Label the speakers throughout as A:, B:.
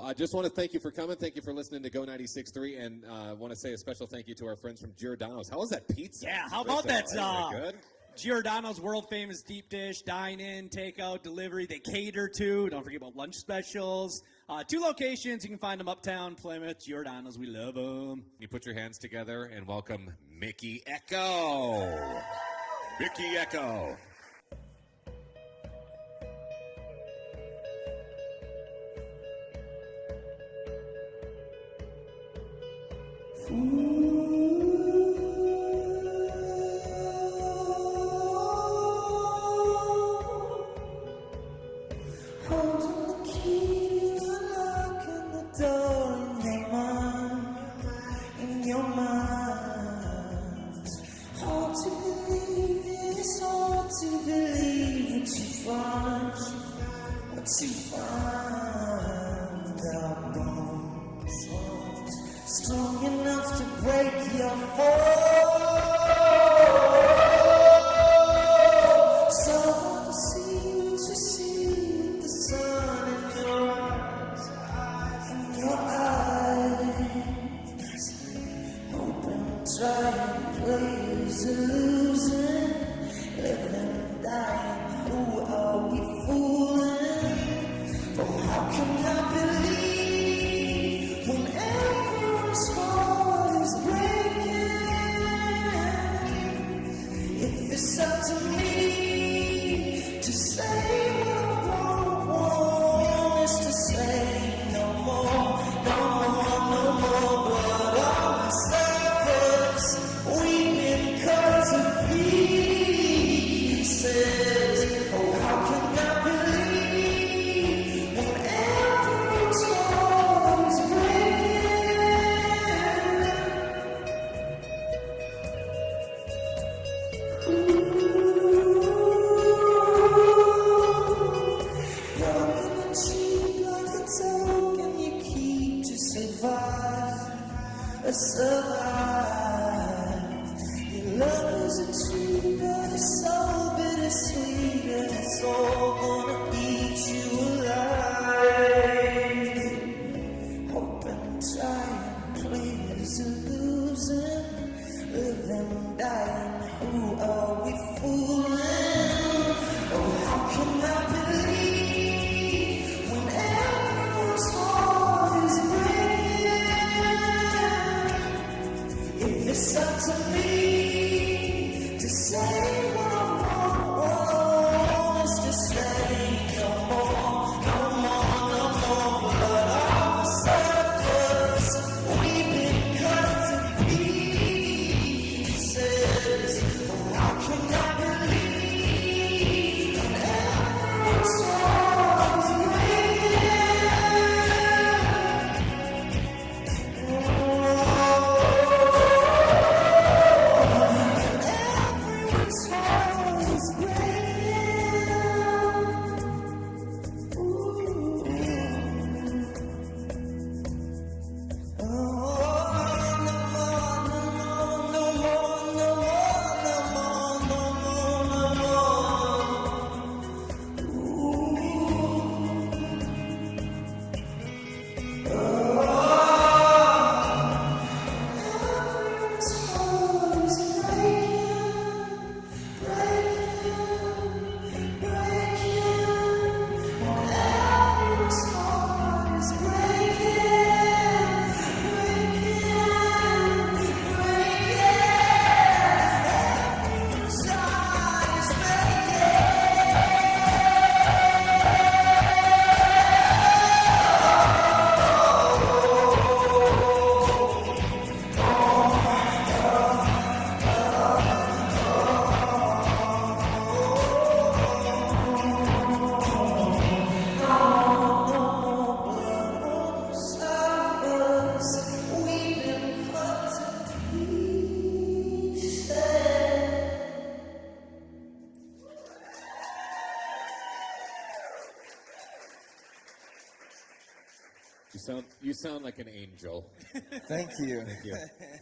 A: I just want to thank you for coming. Thank you for listening to Go 96.3, and I want to say a special thank you to our friends from Giordano's. How was that pizza?
B: Yeah, how about that?
A: Good?
B: Giordano's world-famous deep dish, dine-in, takeout, delivery. They cater to. Don't forget about lunch specials. 2 locations. You can find them uptown, Plymouth, Giordano's. We love them.
A: You put your hands together and welcome Mikky Ekko. Mikky Ekko.
C: Holding the key, unlocking the door in your mind. Hard to believe, it's hard to believe what you find. Our bones strong enough to break your fall. So hard to see what you see with the sun in your eyes. Hoping, trying, players are losing, living, dying. Who are we fooling? Oh, how can I believe when everyone's heart is breaking? If it's up to me to say what I want is to say no more blood on the surface, weeping 'cause of pieces. Oh, how can I believe when everyone's heart is broken and cheap like a token you keep to survive. Your love is a tree, but it's so bittersweet, and it's all gonna eat you alive. Hoping, trying, players are losing, living, dying. Who are we fooling? Oh, how can I believe when everyone's heart is breaking?
A: You sound like an angel.
D: Thank you.
A: Thank you.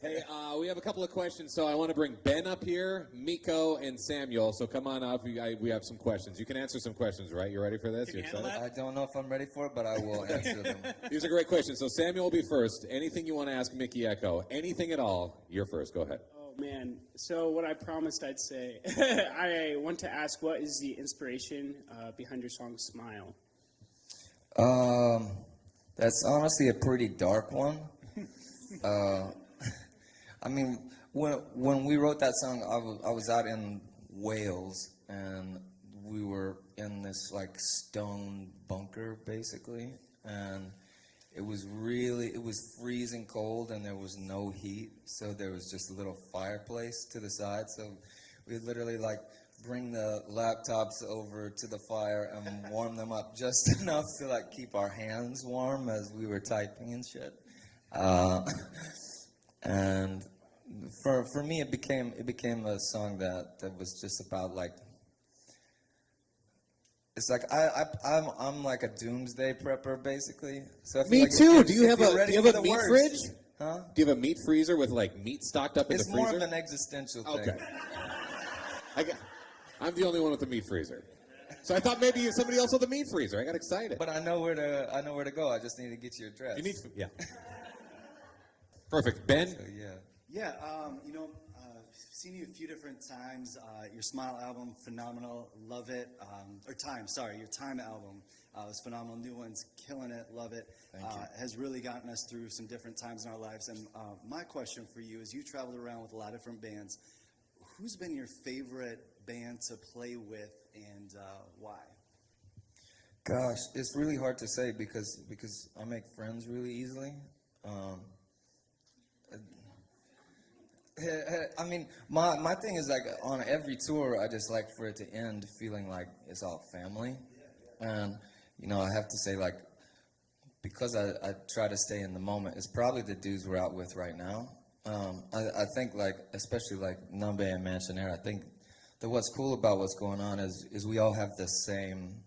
A: Hey, we have a couple of questions, so I want to bring Ben up here, Miko, and Samuel. So come on up. We have some questions. You can answer some questions, right? You ready for this?
B: Can you
A: excited?
B: handle
D: I don't know if I'm ready for it, but I will answer them.
A: These are great questions. So Samuel will be first. Anything you want to ask Mikky Ekko, anything at all, you're first. Go ahead.
E: Oh man, so what I promised I'd say, I want to ask what is the inspiration behind your song Smile?
D: That's honestly a pretty dark one. I mean, when we wrote that song, I was out in Wales, and we were in this like stone bunker basically, and it was freezing cold, and there was no heat, so there was just a little fireplace to the side. So we literally like bring the laptops over to the fire and warm them up just enough to like keep our hands warm as we were typing and shit. And for me, it became a song that was just about like, it's like I'm like a doomsday prepper basically. So I feel
A: Me
D: like
A: too. Do you have
D: you're
A: a
D: ready
A: meat
D: for the worst,
A: fridge?
D: Huh?
A: Do you have a meat freezer with like meat stocked up in
D: It's
A: the freezer?
D: more of an existential thing.
A: Okay. I'm the only one with a meat freezer. So I thought maybe somebody else with a meat freezer. I got excited.
D: But I know where to go. I just need to get your address.
A: You need, yeah. Perfect. Ben?
D: So, yeah.
F: Yeah, seen you a few different times. Your Smile album, phenomenal, love it. Your Time album was phenomenal. New one's killing it, love it.
D: Thank you.
F: Has really gotten us through some different times in our lives. And my question for you is, you traveled around with a lot of different bands. Who's been your favorite band to play with, and why?
D: Gosh, it's really hard to say because I make friends really easily. I mean, my thing is like on every tour, I just like for it to end feeling like it's all family. And, you know, I have to say, like, because I try to stay in the moment, it's probably the dudes we're out with right now. I think, like, especially like Nambe and Mansionaire, I think that what's cool about what's going on is we all have the same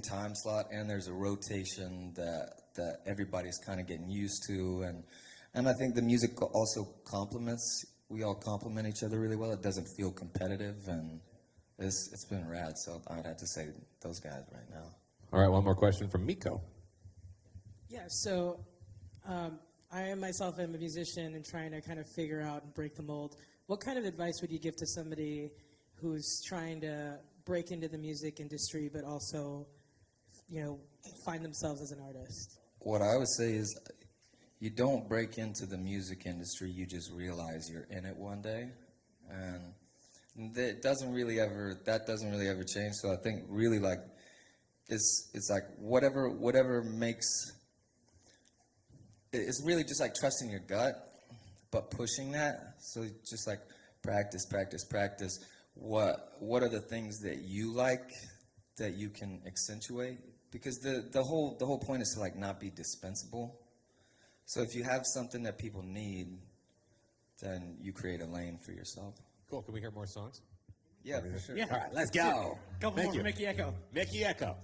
D: time slot, and there's a rotation that everybody's kind of getting used to, and I think the music also complements. We all complement each other really well. It doesn't feel competitive, and it's been rad. So I'd have to say those guys right now.
A: All right, one more question from Miko.
G: Yeah, so I myself am a musician and trying to kind of figure out and break the mold. What kind of advice would you give to somebody who's trying to break into the music industry but also, you know, find themselves as an artist?
D: What I would say is you don't break into the music industry, you just realize you're in it one day. And that doesn't really ever change. So I think really like it's like whatever makes, it's really just like trusting your gut, but pushing that. So just like practice. What are the things that you like that you can accentuate? Because the whole point is to like not be dispensable. So if you have something that people need, then you create a lane for yourself.
A: Cool. Can we hear more songs?
D: Yeah, for sure.
B: Yeah.
A: All right, let's go.
B: Couple
A: Thank
B: more
A: you.
B: for Mikky Ekko.
A: Mikky Ekko.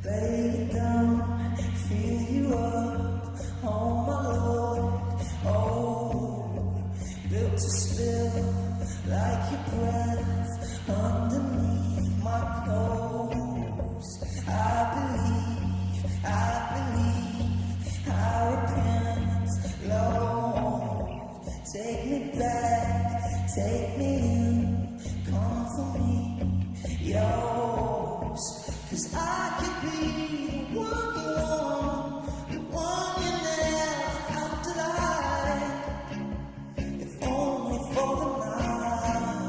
C: Lay it down, fill you up, oh my Lord, oh, built to spill like your breath underneath my clothes. I believe, I repent, Lord, take me back, take me in, come for me, yours. 'Cause I could be the one you never have to lie, if only for the night.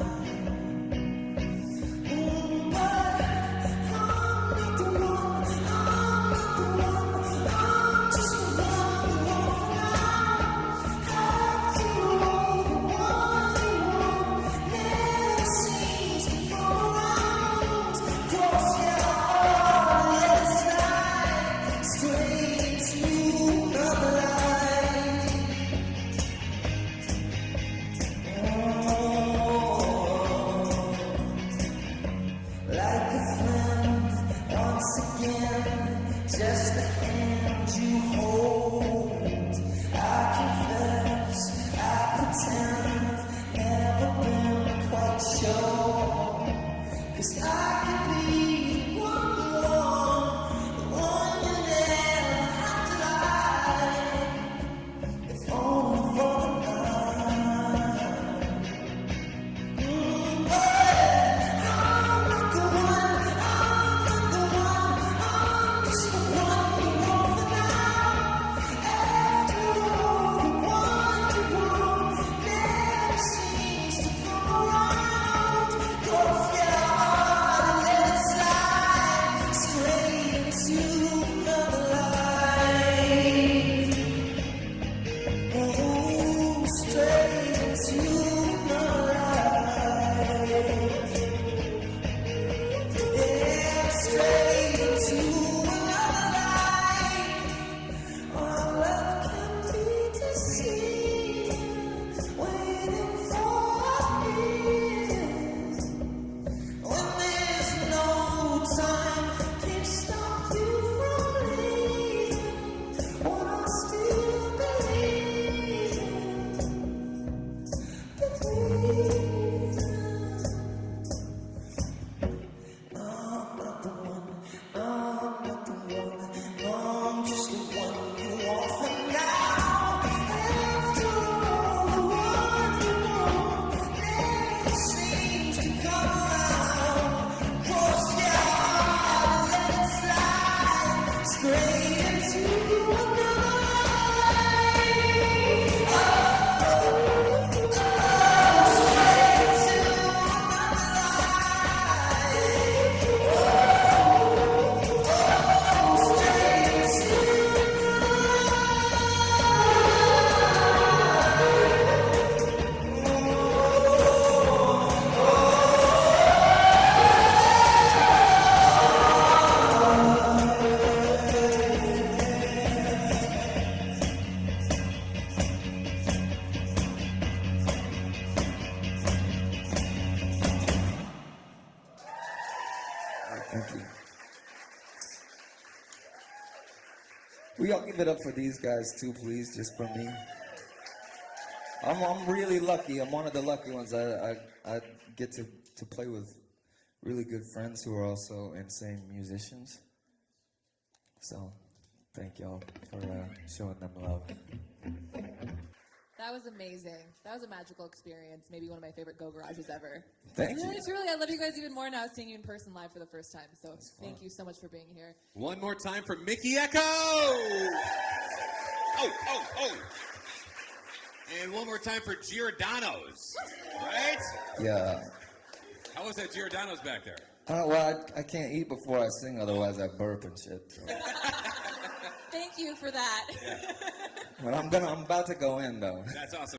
C: But I'm not the one, I'm just the one you want for now. After all, the one you want never seems to come around. 'Cause yeah, yes.
D: we all give it up for these guys too, please, just for me? I'm really lucky. I'm one of the lucky ones. I get to play with really good friends who are also insane musicians. So, thank y'all for showing them love.
H: That was amazing. That was a magical experience. Maybe one of my favorite Go Garages ever.
D: Thank you.
H: Really, truly, I love you guys even more now seeing you in person live for the first time. So thank you so much for being here.
A: One more time for Mikky Ekko! Oh. And one more time for Giordano's. Right?
D: Yeah.
A: How was that Giordano's back there?
D: Well, I can't eat before I sing, otherwise I burp and shit. So.
H: Thank you for that.
D: But I'm about to go in though.
A: That's awesome.